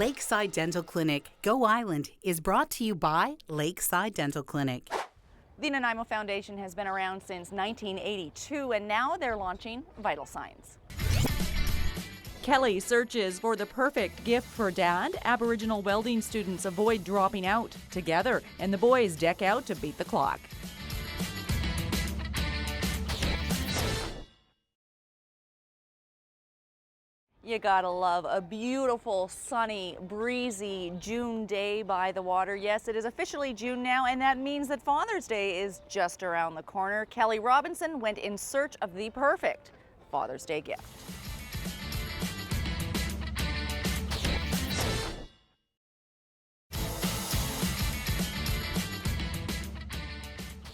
Lakeside Dental Clinic, Go Island, is brought to you by Lakeside Dental Clinic. The Nanaimo Foundation has been around since 1982, and now they're launching Vital Signs. Kelly searches for the perfect gift for Dad. Aboriginal welding students avoid dropping out together, and the boys deck out to beat the clock. You gotta love a beautiful, sunny, breezy June day by the water. Yes, it is officially June now, and that means that Father's Day is just around the corner. Kelly Robinson went in search of the perfect Father's Day gift.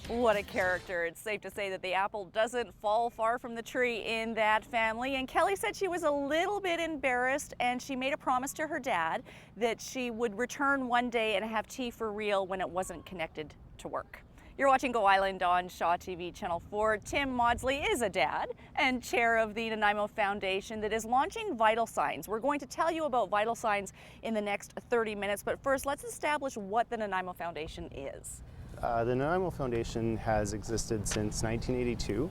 What a character. It's safe to say that the apple doesn't fall far from the tree in that family. And Kelly said she was a little bit embarrassed, and she made a promise to her dad that she would return one day and have tea for real when it wasn't connected to work. You're watching Go Island on Shaw TV Channel 4. Tim Maudsley is a dad and chair of the Nanaimo Foundation that is launching Vital Signs. We're going to tell you about Vital Signs in the next 30 minutes, but first let's establish what the Nanaimo Foundation is. The Nanaimo Foundation has existed since 1982.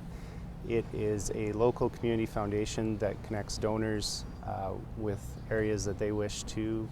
It is a local community foundation that connects donors with areas that they wish to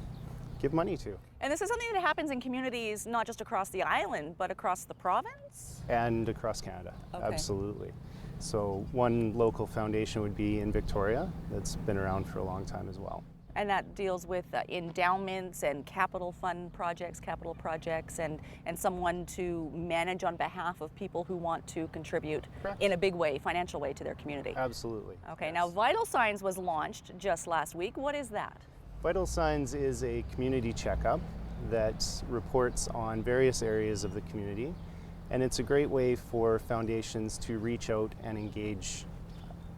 give money to. And this is something that happens in communities not just across the island, but across the province? And across Canada, okay. Absolutely. So one local foundation would be in Victoria that's been around for a long time as well. And that deals with endowments and capital fund projects, capital projects, and someone to manage on behalf of people who want to contribute Correct. In a big way, financial way to their community. Absolutely. Okay, yes. Now Vital Signs was launched just last week. What is that? Vital Signs is a community checkup that reports on various areas of the community, and it's a great way for foundations to reach out and engage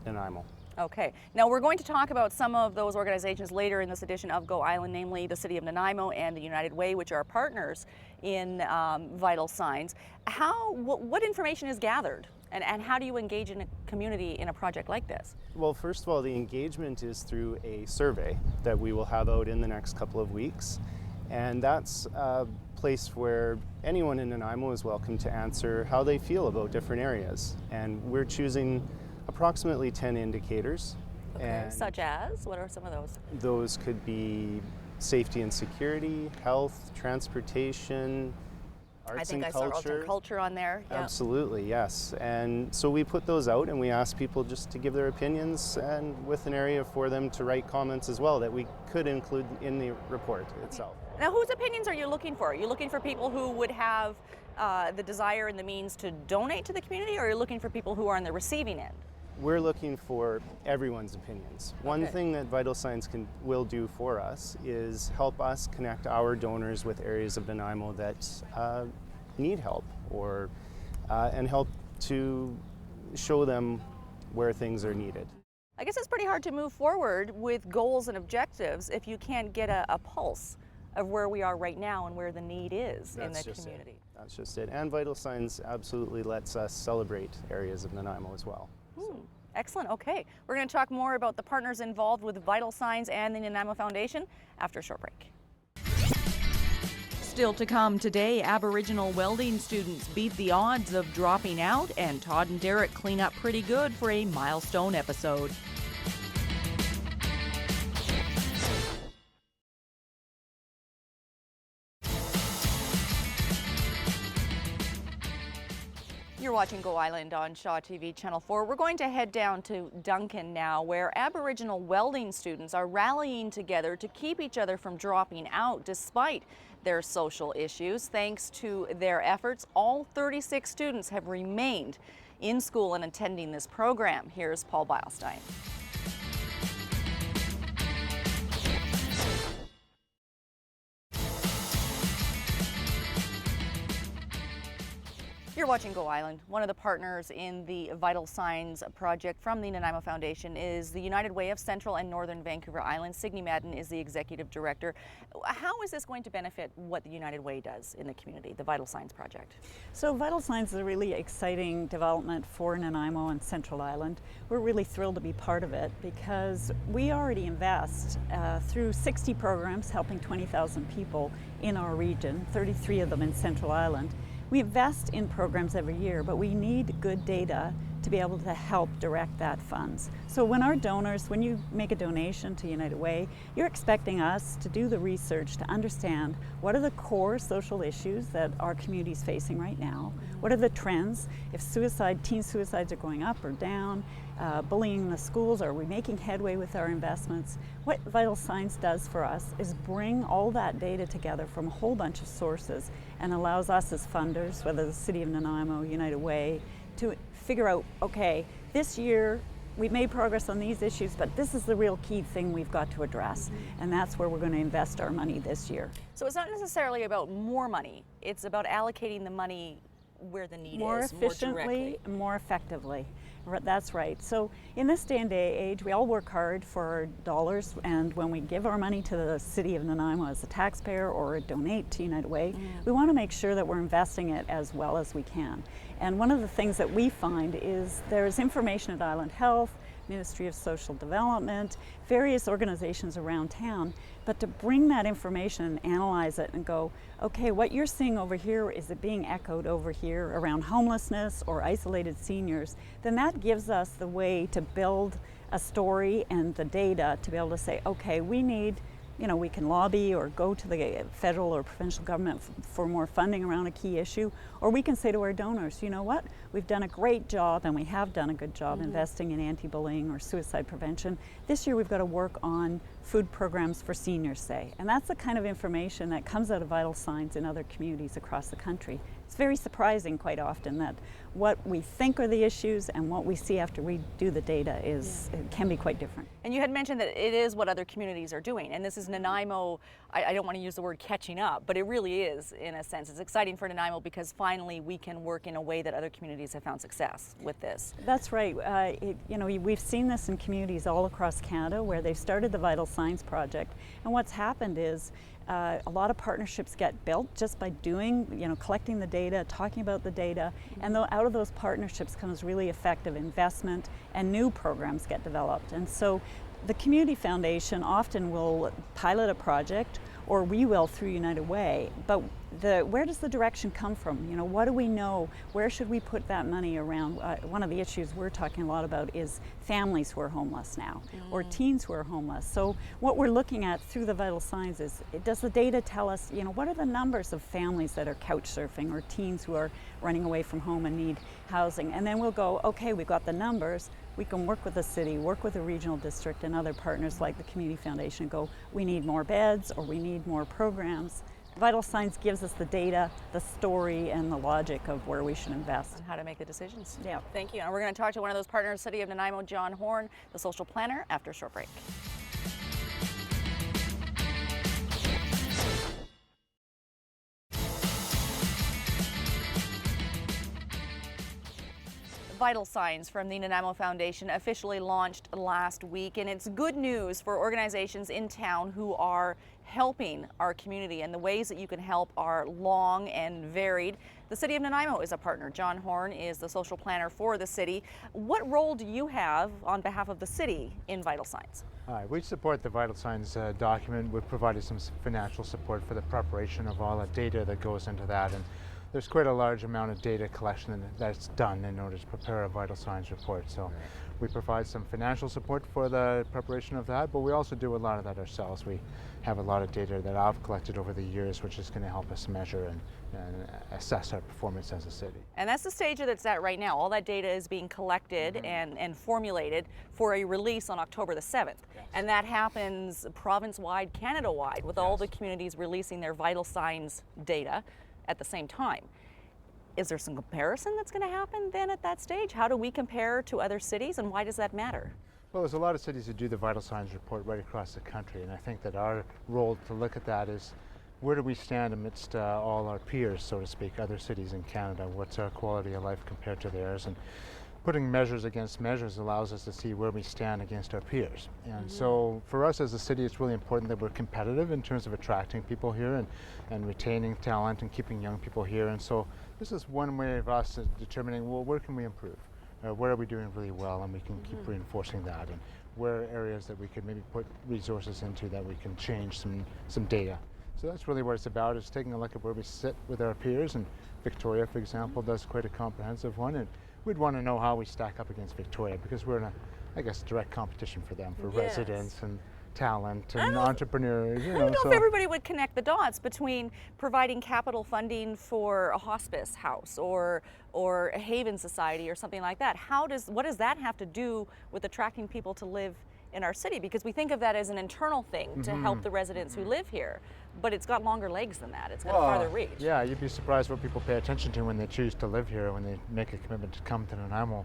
Nanaimo. Okay, now we're going to talk about some of those organizations later in this edition of Go Island, namely the City of Nanaimo and the United Way, which are partners in Vital Signs. What information is gathered, and how do you engage in a community in a project like this? Well, first of all, the engagement is through a survey that we will have out in the next couple of weeks, and that's a place where anyone in Nanaimo is welcome to answer how they feel about different areas, and we're choosing approximately 10 indicators. Okay. And such as? What are some of those? Those could be safety and security, health, transportation, arts and culture. I think I saw arts and culture on there. Yeah. Absolutely, yes. And so we put those out and we ask people just to give their opinions, and with an area for them to write comments as well that we could include in the report itself. Now, whose opinions are you looking for? Are you looking for people who would have the desire and the means to donate to the community, or are you looking for people who are on the receiving end? We're looking for everyone's opinions. One thing that Vital Signs will do for us is help us connect our donors with areas of Nanaimo that need help, or and help to show them where things are needed. I guess it's pretty hard to move forward with goals and objectives if you can't get a pulse of where we are right now and where the need is in the community. That's just it. And Vital Signs absolutely lets us celebrate areas of Nanaimo as well. Excellent. Okay. We're going to talk more about the partners involved with Vital Signs and the Nanaimo Foundation after a short break. Still to come today, Aboriginal welding students beat the odds of dropping out, and Todd and Derek clean up pretty good for a milestone episode. You're watching Go Island on Shaw TV Channel 4. We're going to head down to Duncan now, where Aboriginal welding students are rallying together to keep each other from dropping out despite their social issues. Thanks to their efforts, all 36 students have remained in school and attending this program. Here's Paul Beilstein. You're watching Go Island. One of the partners in the Vital Signs project from the Nanaimo Foundation is the United Way of Central and Northern Vancouver Island. Signe Madden is the executive director. How is this going to benefit what the United Way does in the community, the Vital Signs project? So Vital Signs is a really exciting development for Nanaimo and Central Island. We're really thrilled to be part of it because we already invest through 60 programs helping 20,000 people in our region, 33 of them in Central Island. We invest in programs every year, but we need good data to be able to help direct that funds. So when our donors, when you make a donation to United Way, you're expecting us to do the research to understand what are the core social issues that our community is facing right now, what are the trends, if teen suicides are going up or down, bullying in the schools, are we making headway with our investments? What Vital Signs does for us is bring all that data together from a whole bunch of sources and allows us as funders, whether the City of Nanaimo, United Way, to figure out, okay, this year we made progress on these issues, but this is the real key thing we've got to address, and that's where we're going to invest our money this year. So it's not necessarily about more money, it's about allocating the money where the need More is, efficiently, more effectively. That's right. So in this day and age, we all work hard for our dollars, and when we give our money to the City of Nanaimo as a taxpayer or donate to United Way, we want to make sure that we're investing it as well as we can. And one of the things that we find is there's information at Island Health, Ministry of Social Development, various organizations around town, but to bring that information and analyze it and go, okay, what you're seeing over here, is it being echoed over here around homelessness or isolated seniors, then that gives us the way to build a story and the data to be able to say, okay, we need, we can lobby or go to the federal or provincial government for more funding around a key issue, or we can say to our donors, you know what, we've done a great job and we have done a good job investing in anti-bullying or suicide prevention. This year we've got to work on food programs for seniors, say. And that's the kind of information that comes out of Vital Signs in other communities across the country. It's very surprising quite often that what we think are the issues and what we see after we do the data it can be quite different. And you had mentioned that it is what other communities are doing, and this is Nanaimo, I don't want to use the word catching up, but it really is in a sense. It's exciting for Nanaimo because finally we can work in a way that other communities have found success with this. That's right. We've seen this in communities all across Canada where they've started the Vital Signs project, and what's happened is a lot of partnerships get built just by collecting the data, talking about the data, and out of those partnerships comes really effective investment and new programs get developed. And so the Community Foundation often will pilot a project, or we will through United Way, but where does the direction come from? What do we know? Where should we put that money around? One of the issues we're talking a lot about is families who are homeless now, or teens who are homeless. So what we're looking at through the Vital Signs is, does the data tell us, what are the numbers of families that are couch surfing or teens who are running away from home and need housing? And then we'll go, okay, we've got the numbers. We can work with the city, work with the regional district and other partners like the Community Foundation and go, we need more beds or we need more programs. Vital Signs gives us the data, the story, and the logic of where we should invest. And how to make the decisions. Yeah. Thank you. And we're going to talk to one of those partners, City of Nanaimo, John Horn, the social planner, after a short break. Vital Signs from the Nanaimo Foundation officially launched last week, and it's good news for organizations in town who are helping our community, and the ways that you can help are long and varied. The City of Nanaimo is a partner. John Horn is the social planner for the city. What role do you have on behalf of the city in Vital Signs? Hi, we support the Vital Signs document. We've provided some financial support for the preparation of all the data that goes into that, and there's quite a large amount of data collection that's done in order to prepare a Vital Signs report. So we provide some financial support for the preparation of that, but we also do a lot of that ourselves. We have a lot of data that I've collected over the years, which is going to help us measure and assess our performance as a city. And that's the stage that it's at right now. All that data is being collected and formulated for a release on October the 7th. Yes. And that happens province-wide, Canada-wide, with all the communities releasing their Vital Signs data at the same time. Is there some comparison that's going to happen then at that stage? How do we compare to other cities, and why does that matter? Well, there's a lot of cities that do the Vital Signs report right across the country, and I think that our role to look at that is where do we stand amidst all our peers, so to speak, other cities in Canada? What's our quality of life compared to theirs? And putting measures against measures allows us to see where we stand against our peers. And so for us as a city, it's really important that we're competitive in terms of attracting people here and retaining talent and keeping young people here. And so this is one way of us determining, well, where can we improve? Where are we doing really well, and we can keep reinforcing that, and where are areas that we could maybe put resources into that we can change some data. So that's really what it's about, is taking a look at where we sit with our peers. And Victoria, for example, does quite a comprehensive one, and we'd want to know how we stack up against Victoria, because we're in a, I guess, direct competition for them, for residents and talent and entrepreneurs. I don't know if everybody would connect the dots between providing capital funding for a hospice house or a Haven Society or something like that. What does that have to do with attracting people to live in our city? Because we think of that as an internal thing to help the residents who live here, but it's got longer legs than that. It's got a farther reach. Yeah, you'd be surprised what people pay attention to when they choose to live here, when they make a commitment to come to Nanaimo.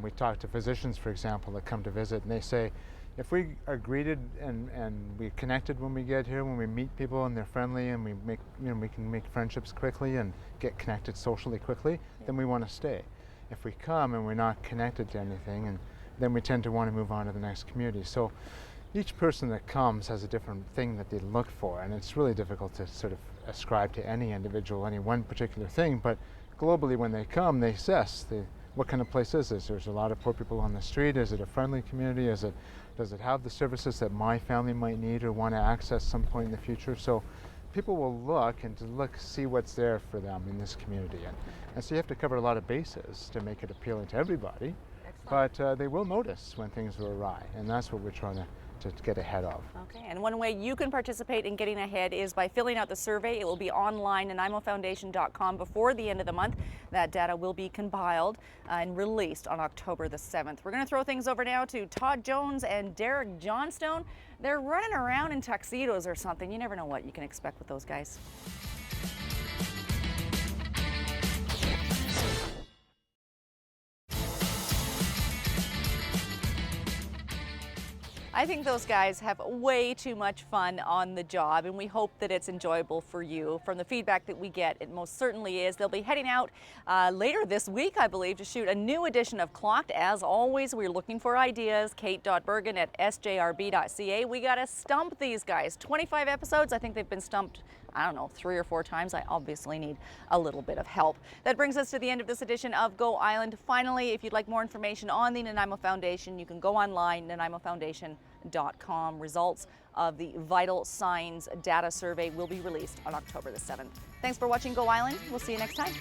We talk to physicians, for example, that come to visit, and they say, if we are greeted and we're connected when we get here, when we meet people and they're friendly and we make, we can make friendships quickly and get connected socially quickly, then we want to stay. If we come and we're not connected to anything, and then we tend to want to move on to the next community. So each person that comes has a different thing that they look for, and it's really difficult to sort of ascribe to any individual any one particular thing, but globally when they come, they assess what kind of place is this? There's a lot of poor people on the street. Is it a friendly community? Does it have the services that my family might need or want to access some point in the future? So people will look and see what's there for them in this community. And so you have to cover a lot of bases to make it appealing to everybody. But they will notice when things are awry, and that's what we're trying to get ahead of. Okay, and one way you can participate in getting ahead is by filling out the survey. It will be online, NanaimoFoundation.com, before the end of the month. That data will be compiled and released on October the 7th. We're going to throw things over now to Todd Jones and Derek Johnstone. They're running around in tuxedos or something. You never know what you can expect with those guys. I think those guys have way too much fun on the job, and we hope that it's enjoyable for you. From the feedback that we get, it most certainly is. They'll be heading out later this week, I believe, to shoot a new edition of Clocked. As always, we're looking for ideas. Kate.bergen@sjrb.ca. We got to stump these guys. 25 episodes. I think they've been stumped, I don't know, 3 or 4 times. I obviously need a little bit of help. That brings us to the end of this edition of Go Island. Finally, if you'd like more information on the Nanaimo Foundation, you can go online, NanaimoFoundation.com. Results of the Vital Signs data survey will be released on October the 7th. Thanks for watching Go Island. We'll see you next time.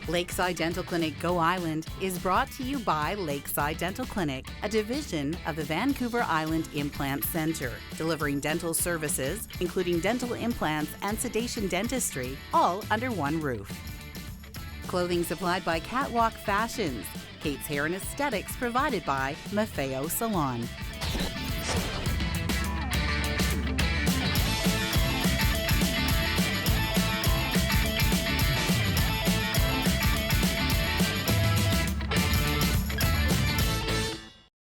Lakeside Dental Clinic Go Island is brought to you by Lakeside Dental Clinic, a division of the Vancouver Island Implant Center, delivering dental services, including dental implants and sedation dentistry, all under one roof. Clothing supplied by Catwalk Fashions. Kate's Hair and Aesthetics provided by Maffeo Salon.